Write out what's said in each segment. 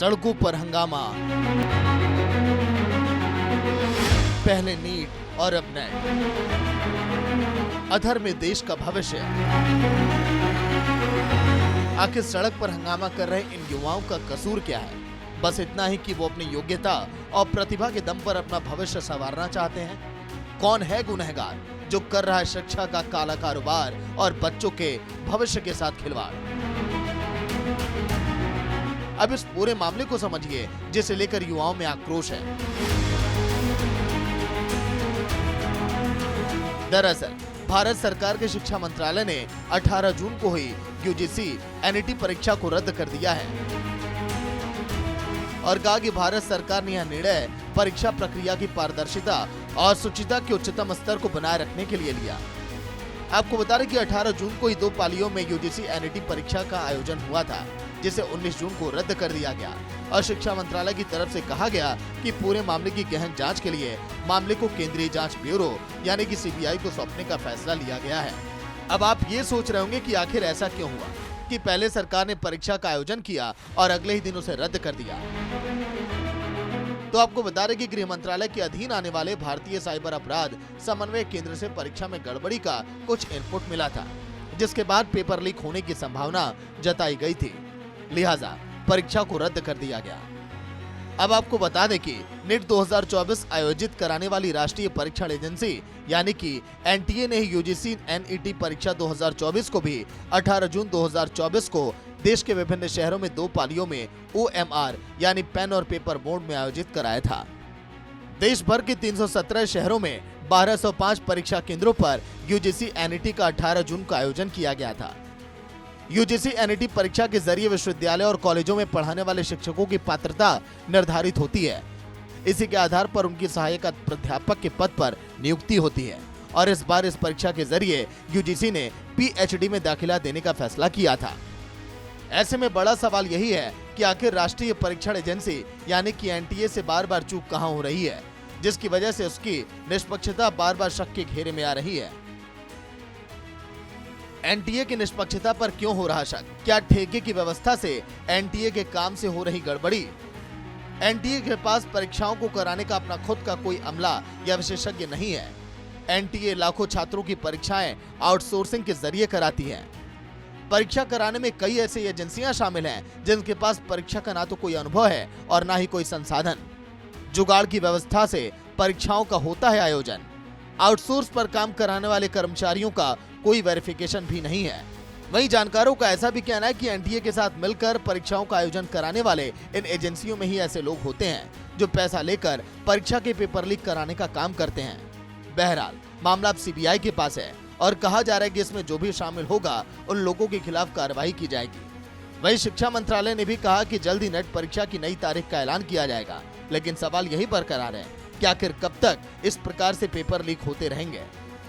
सड़कों पर हंगामा, पहले नीट और अब नेट, अधर में देश का भविष्य। आखिर सड़क पर हंगामा कर रहे इन युवाओं का कसूर क्या है? बस इतना ही कि वो अपनी योग्यता और प्रतिभा के दम पर अपना भविष्य संवारना चाहते हैं। कौन है गुनहगार जो कर रहा है शिक्षा का काला कारोबार और बच्चों के भविष्य के साथ खिलवाड़? अब इस पूरे मामले को समझिए जिसे लेकर युवाओं में आक्रोश है। दरअसल भारत सरकार के शिक्षा मंत्रालय ने 18 जून को हुई यूजीसी एनईटी परीक्षा को रद्द कर दिया है और कहा कि भारत सरकार ने यह निर्णय परीक्षा प्रक्रिया की पारदर्शिता और शुचिता के उच्चतम स्तर को बनाए रखने के लिए लिया। आपको बता दें कि 18 जून को ही 2 पालियों में यूजीसी एनईटी परीक्षा का आयोजन हुआ था, जिसे 19 जून को रद्द कर दिया गया और शिक्षा मंत्रालय की तरफ से कहा गया कि पूरे मामले की गहन जांच के लिए मामले को केंद्रीय जांच ब्यूरो यानी कि सीबीआई को सौंपने का फैसला लिया गया है। अब आप ये सोच रहे होंगे कि आखिर ऐसा क्यों हुआ कि पहले सरकार ने परीक्षा का आयोजन किया और अगले ही दिन उसे रद्द कर दिया। तो आपको बता दें कि गृह मंत्रालय के अधीन आने वाले भारतीय साइबर अपराध समन्वय केंद्र से परीक्षा में गड़बड़ी का कुछ इनपुट मिला था, जिसके बाद पेपर लीक होने की संभावना जताई गई थी, लिहाजा परीक्षा को रद्द कर दिया गया। अब आपको बता दें कि नीट 2024 आयोजित कराने वाली राष्ट्रीय परीक्षण एजेंसी यानी कि एनटीए ने यूजीसी एनईटी परीक्षा 2024 को भी 18 जून 2024 को देश के विभिन्न शहरों में 2 पालियों में OMR यानी पेन और पेपर मोड में आयोजित कराया था। देश भर के 317 शहरों में 1205 परीक्षा केंद्रों पर यूजीसी एनईटी का 18 जून को आयोजन किया गया था। यूजीसी एनईटी परीक्षा के जरिए विश्वविद्यालय और कॉलेजों में पढ़ाने वाले शिक्षकों की पात्रता निर्धारित होती है। इसी के आधार पर उनकी सहायक प्राध्यापक के पद पर नियुक्ति होती है और इस बार इस परीक्षा के जरिए यूजीसी ने पीएचडी में दाखिला देने का फैसला किया था। ऐसे में बड़ा सवाल यही है कि आखिर राष्ट्रीय परीक्षण एजेंसी यानी कि एनटीए से बार बार चूक कहां हो रही है, जिसकी वजह से उसकी निष्पक्षता बार बार शक के घेरे में आ रही है। एनटीए की निष्पक्षता पर क्यों हो रहा शक? क्या ठेके की व्यवस्था से एनटीए के काम से हो रही गड़बड़ी? एनटीए के पास परीक्षाओं को कराने का अपना खुद का कोई अमला या विशेषज्ञ नहीं है। एनटीए लाखों छात्रों की परीक्षाएं आउटसोर्सिंग के जरिए कराती है। परीक्षा कराने में कई ऐसी एजेंसियां शामिल हैं जिनके पास परीक्षा का ना तो कोई अनुभव है और ना ही कोई संसाधन। जुगाड़ की व्यवस्था से परीक्षाओं का होता है आयोजन। आउटसोर्स पर काम कराने वाले कर्मचारियों का कोई वेरिफिकेशन भी नहीं है। वहीं जानकारों का ऐसा भी कहना है कि एनटीए के साथ मिलकर परीक्षाओं का आयोजन कराने वाले इन एजेंसियों में ही ऐसे लोग होते हैं जो पैसा लेकर परीक्षा के पेपर लीक कराने का काम करते हैं। बहरहाल मामला अब सीबीआई के पास है और कहा जा रहा है कि इसमें जो भी शामिल होगा उन लोगों के खिलाफ कार्रवाई की जाएगी। वहीं शिक्षा मंत्रालय ने भी कहा कि जल्द ही नेट परीक्षा की नई तारीख का ऐलान किया जाएगा, लेकिन सवाल यही बरकरार है कि आखिर कब तक इस प्रकार से पेपर लीक होते रहेंगे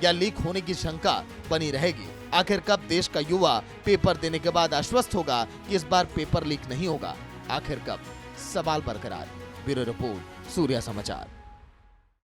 या लीक होने की शंका बनी रहेगी। आखिर कब देश का युवा पेपर देने के बाद आश्वस्त होगा कि इस बार पेपर लीक नहीं होगा? आखिर कब? सवाल बरकरार। ब्यूरो रिपोर्ट, सूर्या समाचार।